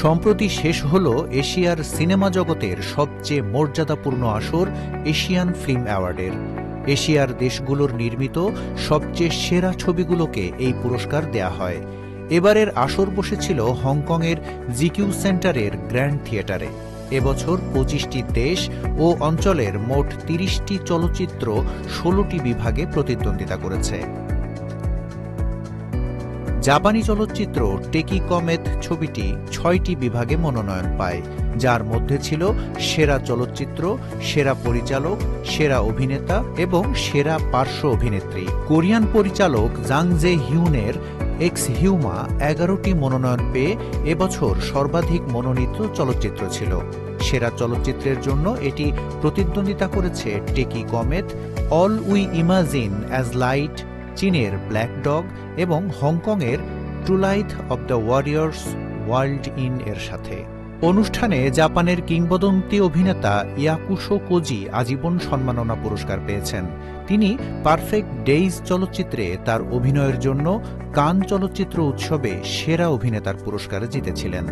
সম্প্রতি শেষ হল এশিয়ার সিনেমা জগতের সবচেয়ে মর্যাদাপূর্ণ আসর এশিয়ান ফিল্ম অ্যাওয়ার্ডের। এশিয়ার দেশগুলোর নির্মিত সবচেয়ে সেরা ছবিগুলোকে এই পুরস্কার দেয়া হয়। এবারের আসর বসেছিল হংকংয়ের জিকিউ সেন্টারের গ্র্যান্ড থিয়েটারে। এবছর ২৫টি দেশ ও অঞ্চলের মোট ৩০টি চলচ্চিত্র ১৬টি বিভাগে প্রতিদ্বন্দ্বিতা করেছে। জাপানি চলচ্চিত্র টেকি কমেত ছবিটি ৬টি বিভাগে মনোনয়ন পায়, যার মধ্যে ছিল সেরা চলচ্চিত্র, সেরা পরিচালক, সেরা অভিনেতা এবং সেরা পার্শ্ব অভিনেত্রী। কোরিয়ান পরিচালক জাং জে হিউনের এক্স হিউমা ১১টি মনোনয়ন পেয়ে এবছর সর্বাধিক মনোনীত চলচ্চিত্র ছিল। সেরা চলচ্চিত্রের জন্য এটি প্রতিদ্বন্দ্বিতা করেছে টেকি কমেত, all we imagine as light, চীনের ব্ল্যাক ডগ এবং হংকংয়ের Twilight of the Warriors Walled In এর সাথে। অনুষ্ঠানে জাপানের কিংবদন্তি অভিনেতা ইয়াকুশো কোজি আজীবন সম্মাননা পুরস্কার পেয়েছেন। তিনি পারফেক্ট ডেইজ চলচ্চিত্রে তার অভিনয়ের জন্য কান চলচ্চিত্র উৎসবে সেরা অভিনেতার পুরস্কার জিতেছিলেন।